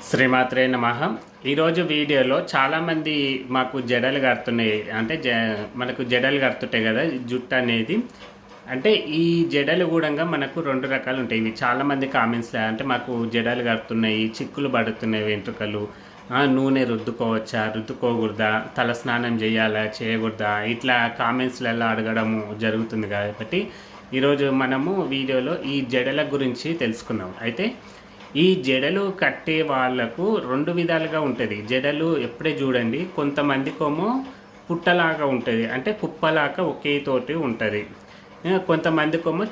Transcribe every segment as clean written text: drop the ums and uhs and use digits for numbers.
శ్రీమాత్రే నమః. ఈరోజు వీడియోలో చాలామంది మాకు జడలు కడుతున్నాయి, అంటే మనకు జడలు కడుతుంటాయి కదా జుట్టు అనేది. అంటే ఈ జడలు కూడా మనకు రెండు రకాలు ఉంటాయి. ఇవి చాలామంది కామెంట్స్లో అంటే మాకు జడలు కడుతున్నాయి, చిక్కులు పడుతున్నాయి వెంట్రుకలు, నూనె రుద్దుకోవచ్చా రుద్దుకోకూడదా, తల స్నానం చేయాలా చేయకూడదా, ఇట్లా కామెంట్స్లలో అడగడము జరుగుతుంది. కాబట్టి ఈరోజు మనము వీడియోలో ఈ జడల గురించి తెలుసుకుందాం. అయితే ఈ జడలు కట్టే వాళ్ళకు రెండు విధాలుగా ఉంటుంది. జడలు ఎప్పుడే చూడండి, కొంతమందికేమో పుట్టలాగా ఉంటుంది, అంటే కుప్పలాగా ఒకే తోటి ఉంటుంది. కొంతమందికేమో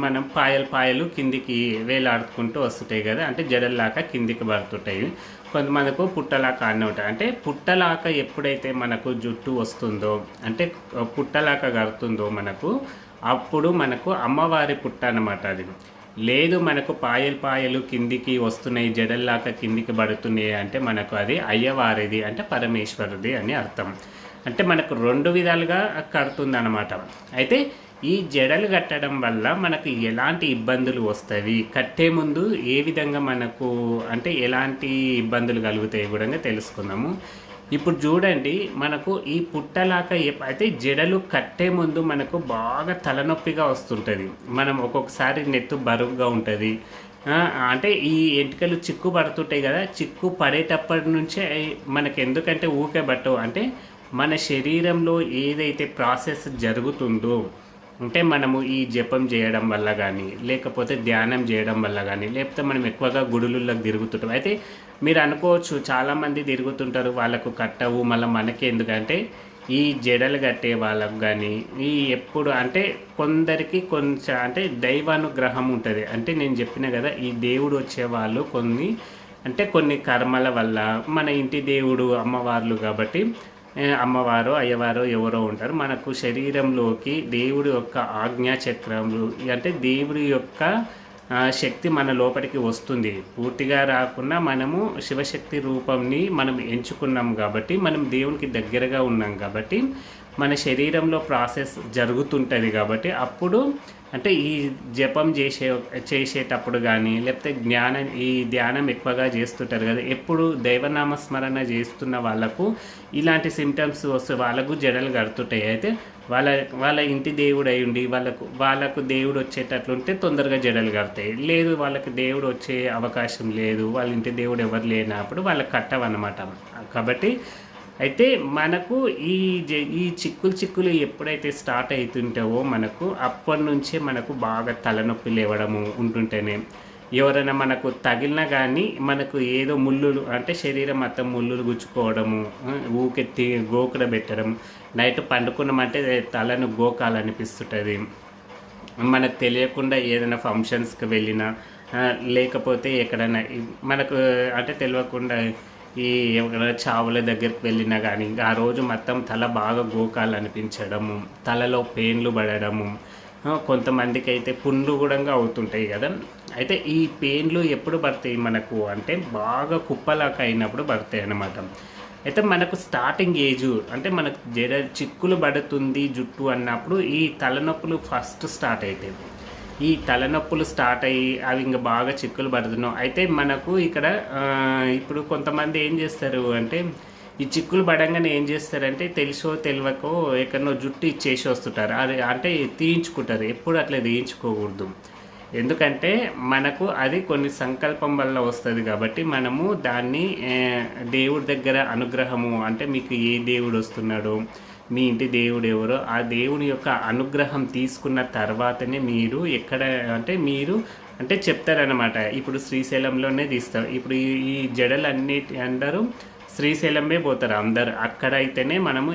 మనం పాయలు కిందికి వేలాడుకుంటూ వస్తుంటాయి కదా, అంటే జడల్లాగా కిందికి పడుతుంటాయి. కొంతమందికి పుట్టలాగా అన్నీ ఉంటాయి. అంటే పుట్టలాగా ఎప్పుడైతే మనకు జుట్టు వస్తుందో, అంటే పుట్టలాగా కడుతుందో మనకు, అప్పుడు మనకు అమ్మవారి పుట్ట అన్నమాట. అది లేదు మనకు పాయలు కిందికి వస్తున్నాయి, జడల్లాగా కిందికి పడుతున్నాయి అంటే మనకు అది అయ్యవారిది, అంటే పరమేశ్వరుది అని అర్థం. అంటే మనకు రెండు విధాలుగా కడుతుంది అన్నమాట. అయితే ఈ జడలు కట్టడం వల్ల మనకు ఎలాంటి ఇబ్బందులు వస్తాయి, కట్టే ముందు ఏ విధంగా మనకు అంటే ఎలాంటి ఇబ్బందులు కలుగుతాయి కూడా తెలుసుకుందాము. ఇప్పుడు చూడండి, మనకు ఈ పుట్టలాగా అయితే జడలు కట్టే ముందు మనకు బాగా తలనొప్పిగా వస్తుంటుంది. మనం ఒక్కొక్కసారి నెత్తు బరువుగా ఉంటుంది. అంటే ఈ ఎంటికలు చిక్కు పడుతుంటాయి కదా, చిక్కు పడేటప్పటి నుంచే మనకు ఎందుకంటే ఊకే పట్టవు. అంటే మన శరీరంలో ఏదైతే ప్రాసెస్ జరుగుతుందో, అంటే మనము ఈ జపం చేయడం వల్ల కానీ, లేకపోతే ధ్యానం చేయడం వల్ల కానీ, లేకపోతే మనం ఎక్కువగా గుడులలోకి తిరుగుతుంటాం. అయితే మీరు అనుకోవచ్చు చాలామంది తిరుగుతుంటారు, వాళ్ళకు కట్టవు, మళ్ళీ మనకి ఎందుకంటే ఈ జడలు కట్టే వాళ్ళకు కానీ ఈ ఎప్పుడు అంటే కొందరికి కొంచెం అంటే దైవానుగ్రహం ఉంటుంది. అంటే నేను చెప్పిన కదా, ఈ దేవుడు వచ్చేవాళ్ళు కొన్ని కర్మల వల్ల, మన ఇంటి దేవుడు అమ్మవార్లు కాబట్టి అమ్మవారు అయ్యవారు ఎవరో ఉంటారు, మనకు శరీరంలోకి దేవుడి యొక్క ఆజ్ఞాచక్రములు, అంటే దేవుడి యొక్క శక్తి మన లోపలికి వస్తుంది. పూర్తిగా రాకుండా మనము శివశక్తి రూపంని మనం ఎంచుకున్నాం కాబట్టి, మనం దేవునికి దగ్గరగా ఉన్నాం కాబట్టి మన శరీరంలో ప్రాసెస్ జరుగుతుంటుంది. కాబట్టి అప్పుడు అంటే ఈ జపం చేసేటప్పుడు కానీ, లేకపోతే ఈ ధ్యానం ఎక్కువగా చేస్తుంటారు కదా, ఎప్పుడు దైవనామస్మరణ చేస్తున్న వాళ్ళకు ఇలాంటి సిమ్టమ్స్ వస్తే వాళ్ళకు జడలు కడుతుంటాయి. అయితే వాళ్ళ ఇంటి దేవుడు అయి ఉండి వాళ్ళకు దేవుడు వచ్చేటట్లుంటే తొందరగా జడలు కడతాయి. లేదు వాళ్ళకి దేవుడు వచ్చే అవకాశం లేదు, వాళ్ళ ఇంటి దేవుడు ఎవరు లేనప్పుడు వాళ్ళకి కట్టవన్నమాట. కాబట్టి అయితే మనకు ఈ చిక్కులు ఎప్పుడైతే స్టార్ట్ అవుతుంటావో మనకు అప్పటి నుంచే మనకు బాగా తలనొప్పి లేవడము ఉంటుంటేనే, ఎవరైనా మనకు తగిలినా కానీ మనకు ఏదో ముళ్ళులు, అంటే శరీరం మొత్తం ముళ్ళులు గుచ్చుకోవడము, ఊకెత్తి గోకుడ పెట్టడం, నైట్ పండుకున్నామంటే తలను గోకాలనిపిస్తుంటుంది. మనకు తెలియకుండా ఏదైనా ఫంక్షన్స్కి వెళ్ళినా, లేకపోతే ఎక్కడైనా మనకు అంటే తెలియకుండా ఈ ఎవరైనా చావుల దగ్గరికి వెళ్ళినా కానీ ఆ రోజు మొత్తం తల బాగా గోకాలనిపించడము, తలలో పెయిన్లు పడడము, కొంతమందికి అయితే పుండ్లు కూడా అవుతుంటాయి కదా. అయితే ఈ పెయిన్లు ఎప్పుడు పడతాయి మనకు అంటే బాగా కుప్పలాగా అయినప్పుడు పడతాయి అన్నమాట. అయితే మనకు స్టార్టింగ్ ఏజు అంటే మనకు చిక్కులు పడుతుంది జుట్టు అన్నప్పుడు ఈ తలనొప్పులు ఫస్ట్ స్టార్ట్ అవుతాయి. ఈ తలనొప్పులు స్టార్ట్ అయ్యి అవి ఇంకా బాగా చిక్కులు పడుతున్నాం. అయితే మనకు ఇక్కడ ఇప్పుడు కొంతమంది ఏం చేస్తారు అంటే, ఈ చిక్కులు పడంగానే ఏం చేస్తారంటే తెలుసో తెలియకో ఎక్కడనో జుట్టు ఇచ్చేసి వస్తుంటారు. అది అంటే తీయించుకుంటారు. ఎప్పుడు అట్లా తీయించుకోకూడదు. ఎందుకంటే మనకు అది కొన్ని సంకల్పం వల్ల వస్తుంది కాబట్టి మనము దాన్ని దేవుడి దగ్గర అనుగ్రహము, అంటే మీకు ఏ దేవుడు వస్తున్నాడో, మీ ఇంటి దేవుడు ఎవరో ఆ దేవుని యొక్క అనుగ్రహం తీసుకున్న తర్వాతనే మీరు ఎక్కడ మీరు చెప్తారనమాట. ఇప్పుడు శ్రీశైలంలోనే తీస్తారు. ఇప్పుడు ఈ జడలు అందరూ శ్రీశైలమే పోతారు అందరు. అక్కడ అయితేనే మనము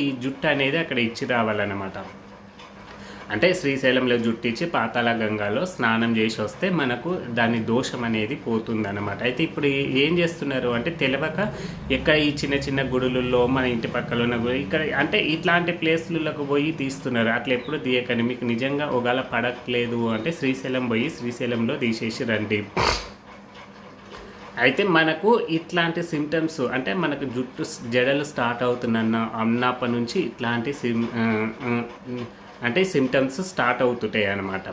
ఈ జుట్టు అనేది అక్కడ ఇచ్చి రావాలన్నమాట. అంటే శ్రీశైలంలో జుట్టించి పాతాళ గంగాలో స్నానం చేసి వస్తే మనకు దాని దోషం అనేది పోతుందన్నమాట. అయితే ఇప్పుడు ఏం చేస్తున్నారు అంటే తెలియక ఎక్కడ ఈ చిన్న చిన్న గుడులలో మన ఇంటి పక్కన ఉన్న ఇక్కడ అంటే ఇట్లాంటి ప్లేస్లకు పోయి తీస్తున్నారు. అట్లా ఎప్పుడు తీయకండి. మీకు నిజంగా ఒకవేళ పడట్లేదు అంటే శ్రీశైలం పోయి శ్రీశైలంలో తీసేసి రండి. అయితే మనకు ఇట్లాంటి సిమ్టమ్స్ అంటే మనకు జడలు స్టార్ట్ అన్నప్పటి నుంచి ఇట్లాంటి సిమ్టమ్స్ స్టార్ట్ అవుతుంటాయి అన్నమాట.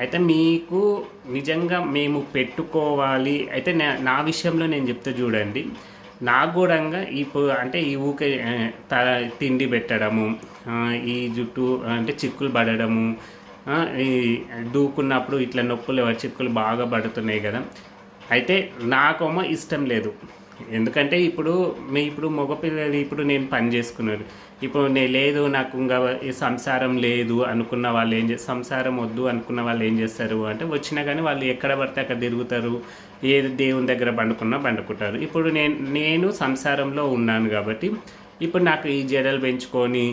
అయితే మీకు నిజంగా మేము పెట్టుకోవాలి అయితే నా విషయంలో నేను చెప్తే చూడండి. నాకు కూడా ఇప్పుడు అంటే ఈ ఊకే తిండి పెట్టడము, ఈ జుట్టు అంటే చిక్కులు పడడము, ఈ దూకున్నప్పుడు ఇట్లా నొప్పులు చిక్కులు బాగా పడుతున్నాయి కదా. అయితే నాకేమో ఇష్టం లేదు. ఎందుకంటే ఇప్పుడు మగపిల్లలు ఇప్పుడు నేను పని చేసుకున్నాను. ఇప్పుడు నేను లేదు నాకు ఇంకా ఈ సంసారం లేదు అనుకున్న వాళ్ళు సంసారం వద్దు అనుకున్న వాళ్ళు ఏం చేస్తారు అంటే వచ్చినా కానీ వాళ్ళు ఎక్కడ పడితే అక్కడ తిరుగుతారు, ఏది దేవుని దగ్గర పండుకుంటారు. ఇప్పుడు నేను సంసారంలో ఉన్నాను కాబట్టి ఇప్పుడు నాకు ఈ జడలు పెంచుకొని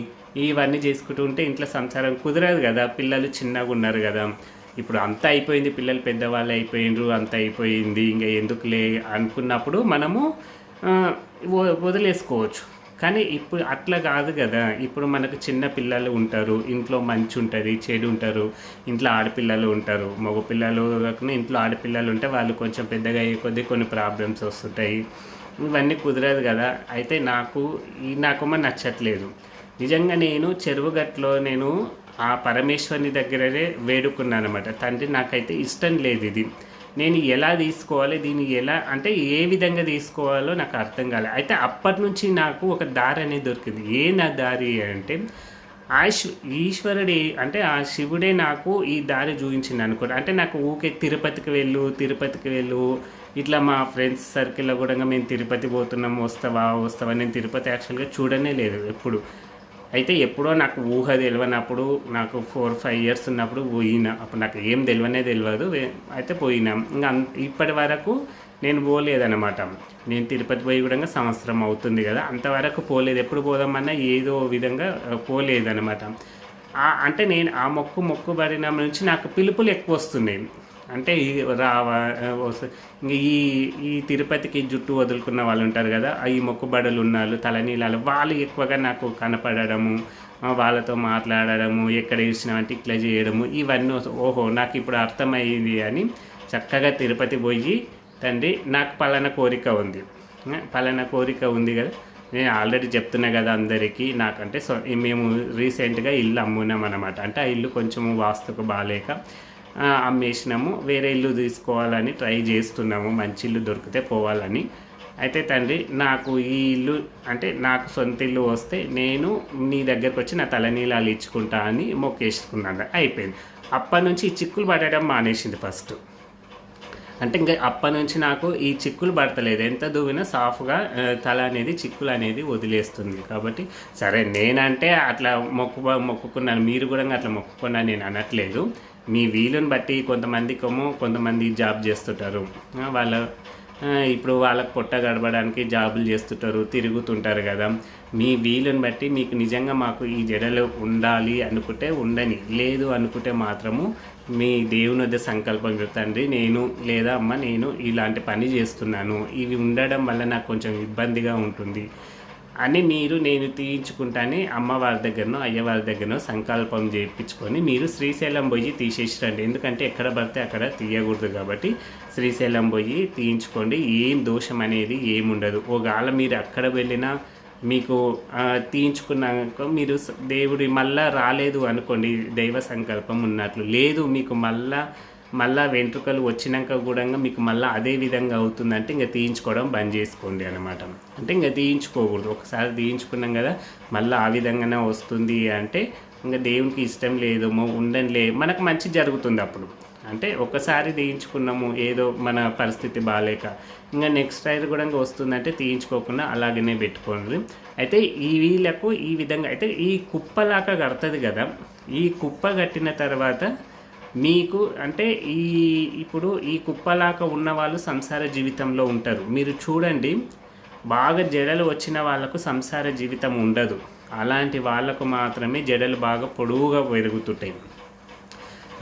ఇవన్నీ చేసుకుంటూ ఉంటే ఇంట్లో సంసారం కుదరదు కదా. పిల్లలు చిన్నగా ఉన్నారు కదా. ఇప్పుడు అంతా అయిపోయింది, పిల్లలు పెద్దవాళ్ళు అయిపోయినరు, అంత అయిపోయింది, ఇంకా ఎందుకులే అనుకున్నప్పుడు మనము వదిలేసుకోవచ్చు. కానీ ఇప్పుడు అట్లా కాదు కదా. ఇప్పుడు మనకు చిన్న పిల్లలు ఉంటారు, ఇంట్లో మంచి ఉంటుంది, చెడు ఉంటారు, ఇంట్లో ఆడపిల్లలు ఉంటారు, మగపిల్లలు కాకుండా ఇంట్లో ఆడపిల్లలు ఉంటే వాళ్ళు కొంచెం పెద్దగా అయ్యే కొద్దీ కొన్ని ప్రాబ్లమ్స్ వస్తుంటాయి. ఇవన్నీ కుదరదు కదా. అయితే నాకేమో నచ్చట్లేదు. నిజంగా నేను చెరువుగట్లో నేను ఆ పరమేశ్వరుని దగ్గరనే వేడుకున్నాను అనమాట. తండ్రి నాకైతే ఇష్టం లేదు ఇది, నేను ఎలా తీసుకోవాలి, దీన్ని ఎలా అంటే ఏ విధంగా తీసుకోవాలో నాకు అర్థం కాలేదు. అయితే అప్పటి నుంచి నాకు ఒక దారి అనేది దొరికింది. నా దారి అంటే ఈశ్వరుడే అంటే ఆ శివుడే నాకు ఈ దారి చూపించింది అనుకోండి. అంటే నాకు ఊకే తిరుపతికి వెళ్ళు ఇట్లా మా ఫ్రెండ్స్ సర్కిల్లో కూడా మేము తిరుపతి పోతున్నాం, వస్తావా. నేను తిరుపతి యాక్చువల్గా చూడనే లేదు ఎప్పుడు. అయితే ఎప్పుడో నాకు ఊహ తెలియనప్పుడు నాకు 4-5 ఇయర్స్ ఉన్నప్పుడు పోయినా. అప్పుడు నాకు ఏం తెలియదు. అయితే పోయినా. ఇంకా ఇప్పటి వరకు నేను పోలేదన్నమాట. నేను తిరుపతి పోయి కూడా సంవత్సరం అవుతుంది కదా. అంతవరకు పోలేదు. ఎప్పుడు పోదామన్నా ఏదో విధంగా పోలేదన్నమాట. అంటే నేను ఆ మొక్కుబడిన నుంచి నాకు పిలుపులు ఎక్కువ వస్తున్నాయి. అంటే ఈ తిరుపతికి జుట్టు వదులుకున్న వాళ్ళు ఉంటారు కదా, ఈ మొక్కుబడులు ఉన్నాళ్ళు తలనీలాలు వాళ్ళు ఎక్కువగా నాకు కనపడము, వాళ్ళతో మాట్లాడడము, ఎక్కడ ఇచ్చినామంటే ఇట్లా చేయడము, ఇవన్నీ ఓహో నాకు ఇప్పుడు అర్థమయ్యింది అని చక్కగా తిరుపతి పోయి తండ్రి నాకు పలానా కోరిక ఉంది కదా. నేను ఆల్రెడీ చెప్తున్నా కదా అందరికీ. నాకంటే మేము రీసెంట్గా ఇల్లు అమ్మున్నాం అనమాట. అంటే ఆ ఇల్లు కొంచెము వాస్తుకు బాగాలేక అమ్మేసినాము. వేరే ఇల్లు తీసుకోవాలని ట్రై చేస్తున్నాము, మంచి ఇల్లు దొరికితే పోవాలని. అయితే తండ్రి నాకు ఈ ఇల్లు అంటే నాకు సొంత ఇల్లు వస్తే నేను నీ దగ్గరకు వచ్చి నా తలనీలాలు ఇచ్చుకుంటా అని మొక్కేసుకున్నాను. అయిపోయింది. అప్పటి నుంచి ఈ చిక్కులు పడడం మానేసింది ఫస్ట్. అంటే ఇంకా అప్పటి నుంచి నాకు ఈ చిక్కులు పడతలేదు. ఎంత దూవినా సాఫ్గా తల అనేది చిక్కులు అనేది వదిలేస్తుంది. కాబట్టి సరే నేనంటే అట్లా మొక్కుకున్నాను, మీరు కూడా అట్లా మొక్కుకున్నాను నేను అనట్లేదు. మీ వీలుని బట్టి కొంతమంది జాబ్ చేస్తుంటారు. ఇప్పుడు వాళ్ళకి పొట్ట గడపడానికి జాబులు చేస్తుంటారు, తిరుగుతుంటారు కదా. మీ వీలుని బట్టి మీకు నిజంగా మాకు ఈ జడలు ఉండాలి అనుకుంటే ఉండని, లేదు అనుకుంటే మాత్రము మీ దేవుని వద్ద సంకల్పం తండ్రి లేదా అమ్మ నేను ఇలాంటి పని చేస్తున్నాను, ఇవి ఉండడం వల్ల నాకు కొంచెం ఇబ్బందిగా ఉంటుంది అని నేను తీయించుకుంటానే అమ్మవారి దగ్గరనో అయ్యవారి దగ్గరనో సంకల్పం చేయించుకొని మీరు శ్రీశైలం పోయి తీసేసిరండి. ఎందుకంటే ఎక్కడ పడితే అక్కడ తీయకూడదు కాబట్టి శ్రీశైలం పోయి తీయించుకోండి. ఏం దోషం అనేది ఏముండదు. ఒకవేళ మీరు అక్కడ వెళ్ళినా మీకు తీయించుకున్నాక మీరు దేవుడి మళ్ళా రాలేదు అనుకోండి, దైవ సంకల్పం ఉన్నట్లు లేదు, మీకు మళ్ళా వెంట్రుకలు వచ్చినాక కూడా మీకు మళ్ళీ అదే విధంగా అవుతుందంటే ఇంకా తీయించుకోవడం బంద్ చేసుకోండి అనమాట. అంటే ఇంకా తీయించుకోకూడదు. ఒకసారి తీయించుకున్నాం కదా మళ్ళీ ఆ విధంగానే వస్తుంది అంటే ఇంకా దేవునికి ఇష్టం లేదేమో, ఉండనిలే, మనకు మంచి జరుగుతుంది అప్పుడు. అంటే ఒకసారి తీయించుకున్నాము ఏదో మన పరిస్థితి బాగాలేక, ఇంకా నెక్స్ట్ టైం కూడా ఇంకా వస్తుందంటే తీయించుకోకుండా అలాగనే పెట్టుకోండి. అయితే వీళ్ళకు ఈ విధంగా అయితే ఈ కుప్పలాగా కడుతుంది కదా. ఈ కుప్ప కట్టిన తర్వాత మీకు అంటే ఇప్పుడు ఈ కుప్పలాగా ఉన్న వాళ్ళు సంసార జీవితంలో ఉంటారు. మీరు చూడండి, బాగా జడలు వచ్చిన వాళ్ళకు సంసార జీవితం ఉండదు. అలాంటి వాళ్ళకు మాత్రమే జడలు బాగా పొడవుగా పెరుగుతుంటాయి.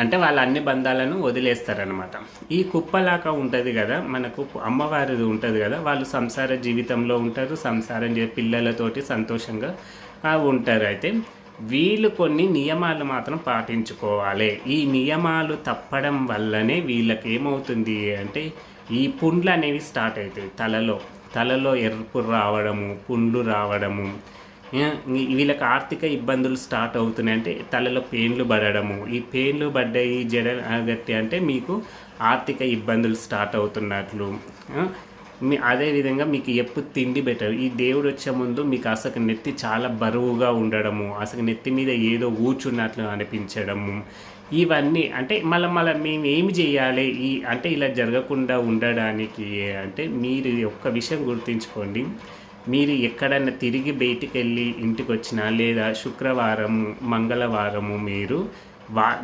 అంటే వాళ్ళ అన్ని బంధాలను వదిలేస్తారనమాట. ఈ కుప్పలాగా ఉంటుంది కదా, మనకు అమ్మవారిది ఉంటుంది కదా, వాళ్ళు సంసార జీవితంలో ఉంటారు, సంసారం పిల్లలతోటి సంతోషంగా ఉంటారు. అయితే వీళ్ళు కొన్ని నియమాలు మాత్రం పాటించుకోవాలి. ఈ నియమాలు తప్పడం వల్లనే వీళ్ళకి ఏమవుతుంది అంటే ఈ పుండ్లు అనేవి స్టార్ట్ అవుతాయి. తలలో ఎరుపు రావడము, పుండ్లు రావడము, వీళ్ళకి ఆర్థిక ఇబ్బందులు స్టార్ట్ అవుతున్నాయి, అంటే తలలో పెయిన్లు పడడము, ఈ పెయిన్లు పడ్డాయి ఈ జడ గట్టి అంటే మీకు ఆర్థిక ఇబ్బందులు స్టార్ట్ అవుతున్నట్లు. అదేవిధంగా మీకు ఎప్పుడు తిండి బెటర్, ఈ దేవుడు వచ్చే ముందు మీకు అసలు నెత్తి చాలా బరువుగా ఉండడము, అసలు నెత్తి మీద ఏదో కూర్చున్నట్లు అనిపించడము, ఇవన్నీ అంటే మళ్ళీ మేము ఏమి చేయాలి అంటే ఇలా జరగకుండా ఉండడానికి అంటే మీరు ఒక్క విషయం గుర్తుంచుకోండి. మీరు ఎక్కడన్నా తిరిగి బయటికి వెళ్ళి ఇంటికి వచ్చినా లేదా శుక్రవారం మంగళవారము మీరు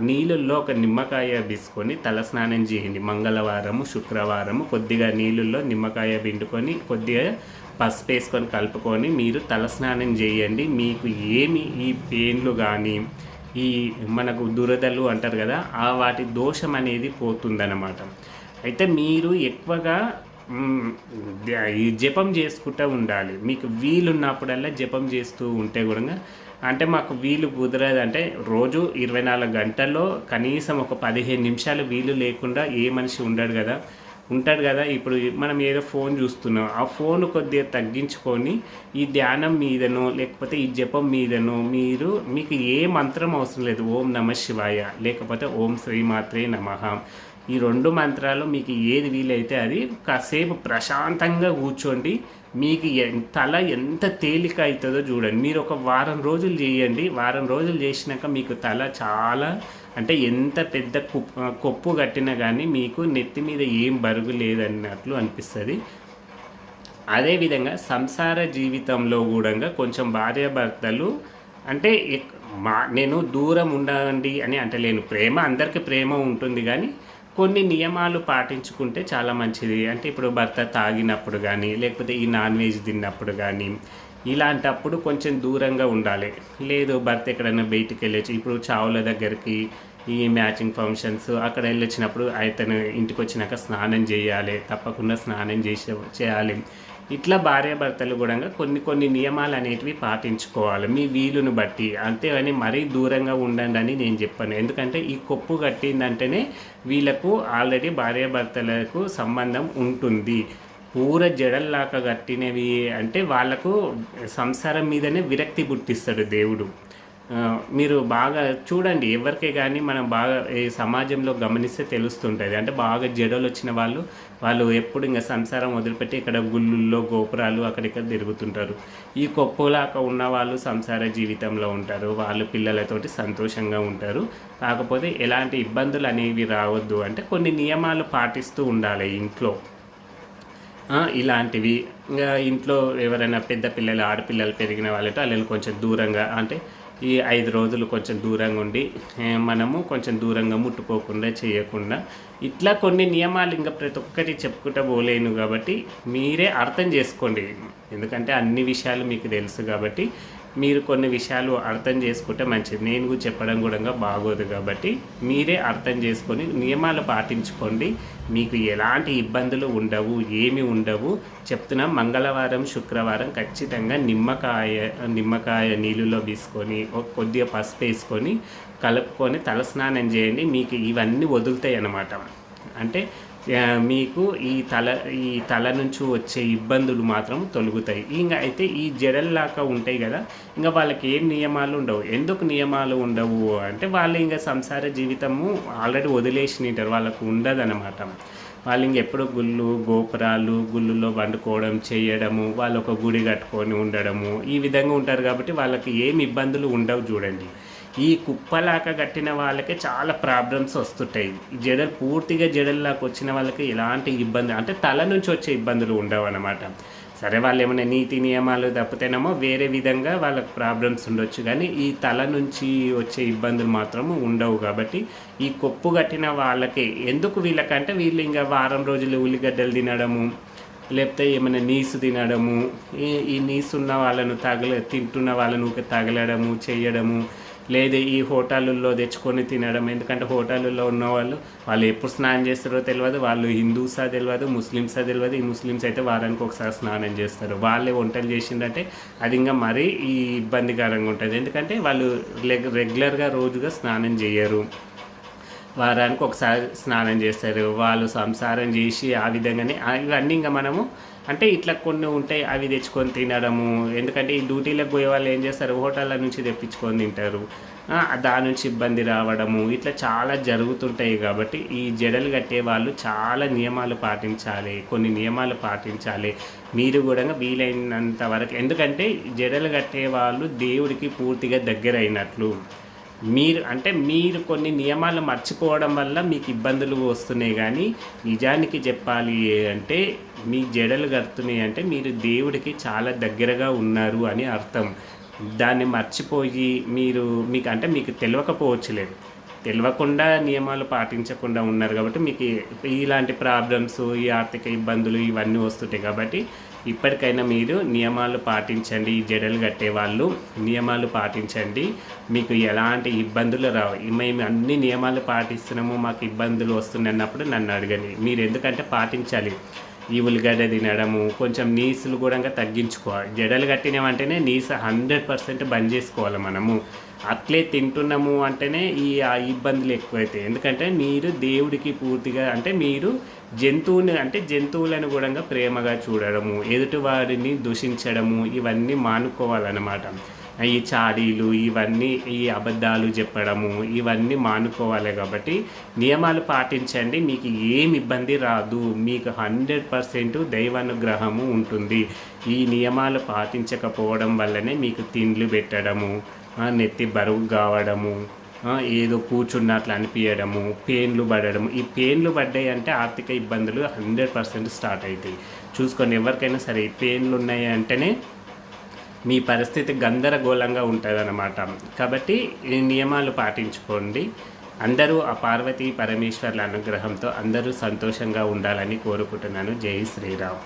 నీళ్ళల్లో ఒక నిమ్మకాయ బిసుకొని తలస్నానం చేయండి. మంగళవారము శుక్రవారము కొద్దిగా నీళ్ళల్లో నిమ్మకాయ పిండుకొని కొద్దిగా పసుపు వేసుకొని కలుపుకొని మీరు తలస్నానం చేయండి. మీకు ఏమి ఈ పెయిన్లు కానీ ఈ మనకు దురదలు అంటారు కదా, వాటి దోషం అనేది పోతుందన్నమాట. అయితే మీరు ఎక్కువగా ఈ జపం చేసుకుంటూ ఉండాలి. మీకు వీలున్నప్పుడల్లా జపం చేస్తూ ఉంటే కూడా, అంటే మాకు వీలు కుదరదు అంటే రోజు 24 గంటల్లో కనీసం ఒక 15 నిమిషాలు వీలు లేకుండా ఏ మనిషి ఉంటాడు కదా. ఇప్పుడు మనం ఏదో ఫోన్ చూస్తున్నాం, ఆ ఫోన్ కొద్దిగా తగ్గించుకొని ఈ ధ్యానం మీదనో లేకపోతే ఈ జపం మీదనో మీకు ఏ మంత్రం అవసరం లేదు. ఓం నమ శివాయ లేకపోతే ఓం శ్రీమాత్రే నమః, ఈ 2 మంత్రాలు మీకు ఏది వీలైతే అది కాసేపు ప్రశాంతంగా కూర్చోండి. మీకు తల ఎంత తేలిక అవుతుందో చూడండి. మీరు ఒక వారం రోజులు చేయండి. వారం రోజులు చేసినాక మీకు తల చాలా అంటే ఎంత పెద్ద కొప్పు కట్టినా కానీ మీకు నెత్తి మీద ఏం బరువు లేదన్నట్లు అనిపిస్తుంది. అదేవిధంగా సంసార జీవితంలో కూడా కొంచెం భార్యాభర్తలు అంటే నేను దూరం ఉండండి అని అంటలేను. ప్రేమ అందరికీ ప్రేమ ఉంటుంది, కానీ కొన్ని నియమాలు పాటించుకుంటే చాలా మంచిది. అంటే ఇప్పుడు భర్త తాగినప్పుడు కానీ లేకపోతే ఈ నాన్ వెజ్ తిన్నప్పుడు కానీ ఇలాంటప్పుడు కొంచెం దూరంగా ఉండాలి. లేదు భర్త ఎక్కడైనా బయటికి వెళ్ళొచ్చు, ఇప్పుడు చావుల దగ్గరికి ఈ మ్యాచింగ్ ఫంక్షన్స్ అక్కడ వెళ్ళొచ్చినప్పుడు అతను ఇంటికి వచ్చినాక స్నానం చేయాలి, తప్పకుండా స్నానం చేయాలి. ఇట్లా భార్యాభర్తలు కూడా కొన్ని నియమాలు అనేటివి పాటించుకోవాలి మీ వీలును బట్టి. అంతేగాని మరీ దూరంగా ఉండండి అని నేను చెప్పాను. ఎందుకంటే ఈ కొప్పు కట్టిందంటేనే వీళ్ళకు ఆల్రెడీ భార్యాభర్తలకు సంబంధం ఉంటుంది. పూర జడల్లాగా కట్టినవి అంటే వాళ్ళకు సంసారం మీదనే విరక్తి పుట్టిస్తాడు దేవుడు. మీరు బాగా చూడండి, ఎవరికే కానీ మనం బాగా ఈ సమాజంలో గమనిస్తే తెలుస్తుంటుంది. అంటే బాగా జడలు వచ్చిన వాళ్ళు ఎప్పుడు ఇంకా సంసారం వదిలిపెట్టి ఇక్కడ గుళ్ళుల్లో గోపురాలు అక్కడిక్కడ తిరుగుతుంటారు. ఈ కొప్పులాక ఉన్న వాళ్ళు సంసార జీవితంలో ఉంటారు, వాళ్ళు పిల్లలతోటి సంతోషంగా ఉంటారు. కాకపోతే ఎలాంటి ఇబ్బందులు అనేవి రావద్దు అంటే కొన్ని నియమాలు పాటిస్తూ ఉండాలి ఇంట్లో. ఇలాంటివి ఇంకా ఇంట్లో ఎవరైనా పెద్ద పిల్లలు ఆడపిల్లలు పెరిగిన వాళ్ళతో వాళ్ళని కొంచెం దూరంగా అంటే ఈ 5 రోజులు కొంచెం దూరంగా ఉండి మనము కొంచెం దూరంగా ముట్టుకోకుండా చేయకుండా ఇట్లా కొన్ని నియమాలు ఇంకా ప్రతి ఒక్కటి చెప్పుకుంటూ పోలేను కాబట్టి మీరే అర్థం చేసుకోండి. ఎందుకంటే అన్ని విషయాలు మీకు తెలుసు కాబట్టి మీరు కొన్ని విషయాలు అర్థం చేసుకుంటే మంచిది. నేను చెప్పడం కూడా బాగోదు కాబట్టి మీరే అర్థం చేసుకొని నియమాలు పాటించుకోండి. మీకు ఎలాంటి ఇబ్బందులు ఏమి ఉండవు చెప్తున్నా. మంగళవారం శుక్రవారం ఖచ్చితంగా నిమ్మకాయ నీళ్ళలో తీసుకొని కొద్దిగా పసుపు వేసుకొని కలుపుకొని తలస్నానం చేయండి. మీకు ఇవన్నీ వదులుతాయి అన్నమాట. అంటే మీకు ఈ తల నుంచి వచ్చే ఇబ్బందులు మాత్రం తొలుగుతాయి. ఇంకా అయితే ఈ జడల్లాగా ఉంటాయి కదా, ఇంకా వాళ్ళకి ఏం నియమాలు ఉండవు. ఎందుకు నియమాలు ఉండవు అంటే వాళ్ళు ఇంకా సంసార జీవితము ఆల్రెడీ వదిలేసినారు, వాళ్ళకు ఉండదన్నమాట. వాళ్ళు ఇంకెప్పుడు గోపురాలు గుళ్ళులో వండుకోవడం చేయడము, వాళ్ళు ఒక గుడి కట్టుకొని ఉండడము ఈ విధంగా ఉంటారు కాబట్టి వాళ్ళకి ఏమి ఇబ్బందులు ఉండవు. చూడండి, ఈ కుప్పలాగా కట్టిన వాళ్ళకి చాలా ప్రాబ్లమ్స్ వస్తుంటాయి. పూర్తిగా జడల్లాగా వచ్చిన వాళ్ళకి ఎలాంటి ఇబ్బంది అంటే తల నుంచి వచ్చే ఇబ్బందులు ఉండవు అన్నమాట. సరే వాళ్ళు ఏమైనా నీతి నియమాలు తప్పితేనేమో వేరే విధంగా వాళ్ళకి ప్రాబ్లమ్స్ ఉండొచ్చు, కానీ ఈ తల నుంచి వచ్చే ఇబ్బందులు మాత్రము ఉండవు. కాబట్టి ఈ కొప్పు కట్టిన వాళ్ళకి ఎందుకు వీళ్ళకంటే వీళ్ళు ఇంకా వారం రోజులు ఉల్లిగడ్డలు తినడము లేకపోతే ఏమైనా నీసు తినడము, ఈ నీసు ఉన్న వాళ్ళను తింటున్న వాళ్ళను తగలడము చేయడము, లేదా ఈ హోటళ్ళల్లో తెచ్చుకొని తినడం. ఎందుకంటే హోటళ్ళల్లో ఉన్న వాళ్ళు ఎప్పుడు స్నానం చేస్తారో తెలియదు, వాళ్ళు హిందూసా తెలియదు, ముస్లిమ్సా తెలియదు. ఈ ముస్లిమ్స్ అయితే వారానికి ఒకసారి స్నానం చేస్తారు. వాళ్ళే వంటలు చేసిందంటే అది ఇంకా మరీ ఇబ్బందికరంగా ఉంటుంది. ఎందుకంటే వాళ్ళు రెగ్యులర్గా రోజుగా స్నానం చేయరు. వారానికి ఒకసారి స్నానం చేస్తారు. వాళ్ళు సంసారం చేసి ఆ విధంగానే ఇవన్నీ ఇంకా మనము అంటే ఇట్లా కొన్ని ఉంటాయి అవి తెచ్చుకొని తినడము. ఎందుకంటే ఈ డ్యూటీలకు పోయే వాళ్ళు ఏం చేస్తారు, హోటళ్ళ నుంచి తెప్పించుకొని తింటారు. దాని నుంచి ఇబ్బంది రావడము ఇట్లా చాలా జరుగుతుంటాయి. కాబట్టి ఈ జడలు కట్టే వాళ్ళు చాలా నియమాలు పాటించాలి, కొన్ని నియమాలు పాటించాలి. మీరు కూడా వీలైనంత వరకు, ఎందుకంటే జడలు కట్టే వాళ్ళు దేవుడికి పూర్తిగా దగ్గర అయినట్లు. మీరు కొన్ని నియమాలు మర్చిపోవడం వల్ల మీకు ఇబ్బందులు వస్తున్నాయి. కానీ నిజానికి చెప్పాలి అంటే మీ జడలు కడుతున్నాయి అంటే మీరు దేవుడికి చాలా దగ్గరగా ఉన్నారు అని అర్థం. దాన్ని మర్చిపోయి మీకు తెలియకపోవచ్చులేదు, తెలియకుండా నియమాలు పాటించకుండా ఉన్నారు కాబట్టి మీకు ఇలాంటి ప్రాబ్లమ్స్, ఈ ఆర్థిక ఇబ్బందులు ఇవన్నీ వస్తుంటాయి. కాబట్టి ఇప్పటికైనా మీరు నియమాలు పాటించండి. ఈ జడలు కట్టేవాళ్ళు నియమాలు పాటించండి, మీకు ఎలాంటి ఇబ్బందులు రావు. మేము అన్ని నియమాలు పాటిస్తున్నాము, మాకు ఇబ్బందులు వస్తున్నాయి అన్నప్పుడు నన్ను అడగండి. మీరు ఎందుకంటే పాటించాలి. ఈ ఉల్లిగడ్డ తినడము, కొంచెం నీసులు కూడా తగ్గించుకోవాలి. జడలు కట్టినామంటేనే నీసు 100% బంద్ చేసుకోవాలి మనము. అట్లే తింటున్నాము అంటేనే ఆ ఇబ్బందులు ఎక్కువైతాయి. ఎందుకంటే మీరు దేవుడికి పూర్తిగా మీరు జంతువులను కూడా ప్రేమగా చూడడము, ఎదుటివారిని దూషించడము ఇవన్నీ మానుకోవాలన్నమాట. ఈ చాడీలు ఇవన్నీ, ఈ అబద్ధాలు చెప్పడము ఇవన్నీ మానుకోవాలి. కాబట్టి నియమాలు పాటించండి, మీకు ఏమి ఇబ్బంది రాదు. మీకు 100% దైవానుగ్రహము ఉంటుంది. ఈ నియమాలు పాటించకపోవడం వల్లనే మీకు తిండ్లు పెట్టడము, నెత్తి బరువు కావడము, ఏదో కూర్చున్నట్లు అనిపించడము, పెయిన్లు పడడము. ఈ పెయిన్లు పడ్డాయి అంటే ఆర్థిక ఇబ్బందులు 100% స్టార్ట్ అవుతాయి. చూసుకొని ఎవరికైనా సరే ఈ పెయిన్లు ఉన్నాయి అంటేనే మీ పరిస్థితి గందరగోళంగా ఉంటుందన్నమాట. కాబట్టి ఈ నియమాలు పాటించుకోండి. అందరూ ఆ పార్వతీ పరమేశ్వర్ల అనుగ్రహంతో అందరూ సంతోషంగా ఉండాలని కోరుకుంటున్నాను. జై శ్రీరామ్.